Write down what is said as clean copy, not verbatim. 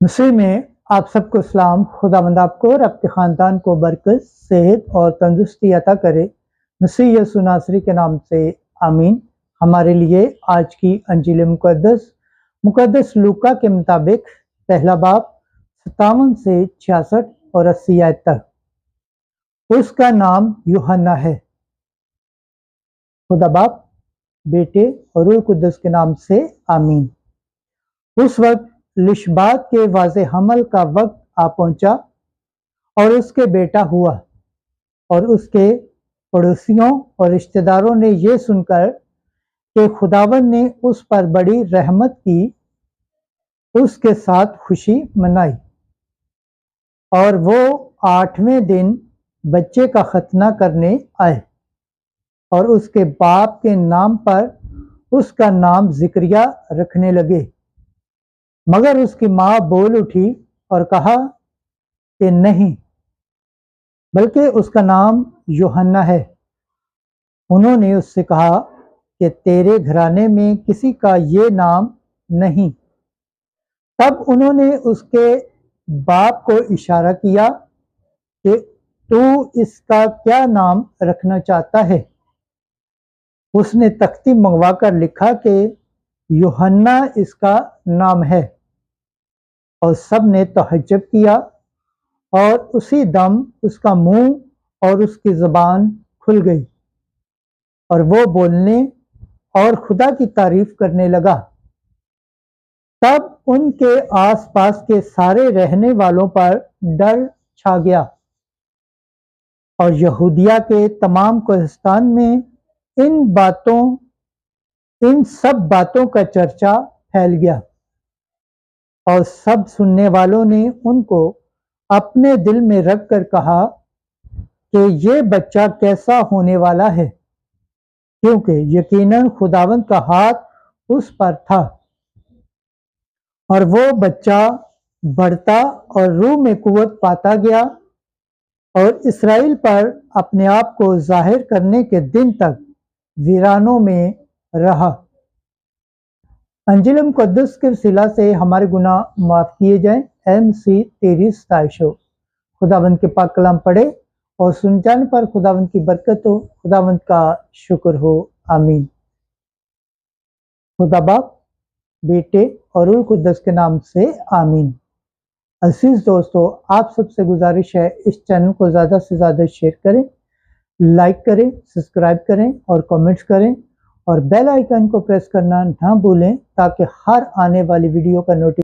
मसीह में आप सबको सलाम। खुदावंद आपको और आपके ख़ानदान को बरकत, सेहत और तंदुरुस्ती अता करे। मसीह यीशु नासरी के नाम से आमीन। हमारे लिए आज की अंजील मुक़द्दस लूका के मुताबिक पहला बाब 57 से 66 और 80 आयत तक। उसका नाम यूहन्ना है। खुदा बाप, बेटे और रूह कुद्दस के नाम से आमीन। उस वक्त लिशबात के वाज़े हमल का वक्त आ पहुंचा और उसके बेटा हुआ, और उसके पड़ोसियों और रिश्तेदारों ने यह सुनकर कि खुदावन ने उस पर बड़ी रहमत की, उसके साथ खुशी मनाई। और वो 8वें दिन बच्चे का खतना करने आए और उसके बाप के नाम पर उसका नाम जिक्रिया रखने लगे। मगर उसकी माँ बोल उठी और कहा कि नहीं, बल्कि उसका नाम यूहन्ना है। उन्होंने उससे कहा कि तेरे घराने में किसी का ये नाम नहीं। तब उन्होंने उसके बाप को इशारा किया कि तू इसका क्या नाम रखना चाहता है। उसने तख्ती मंगवा कर लिखा कि यूहन्ना इसका नाम है, और सब ने तहज्जुब किया। और उसी दम उसका मुंह और उसकी ज़बान खुल गई और वो बोलने और खुदा की तारीफ करने लगा। तब उनके आसपास के सारे रहने वालों पर डर छा गया, और यहूदिया के तमाम कोहिस्तान में इन सब बातों का चर्चा फैल गया। और सब सुनने वालों ने उनको अपने दिल में रख कर कहा कि ये बच्चा कैसा होने वाला है, क्योंकि यकीनन खुदावंद का हाथ उस पर था। और वो बच्चा बढ़ता और रूह में कुव्वत पाता गया, और इसराइल पर अपने आप को जाहिर करने के दिन तक वीरानों में रहा। अंजील मुक़द्दस के वसीला से हमारे गुनाह माफ़ किए जाएं। MC तेरी सताइश हो। खुदावंद के पाक कलाम पढ़े और सुन जाने पर खुदावंद की बरकत हो, खुदावंद का शुक्र हो। आमीन। खुदा बाप, बेटे और रूह कुद्दस के नाम से आमीन। अजीज दोस्तों, आप सबसे गुजारिश है इस चैनल को ज़्यादा से ज़्यादा शेयर करें, लाइक करें, सब्सक्राइब करें और कमेंट्स करें, और बेल आइकन को प्रेस करना ना भूलें, ताकि हर आने वाली वीडियो का नोटिफिकेशन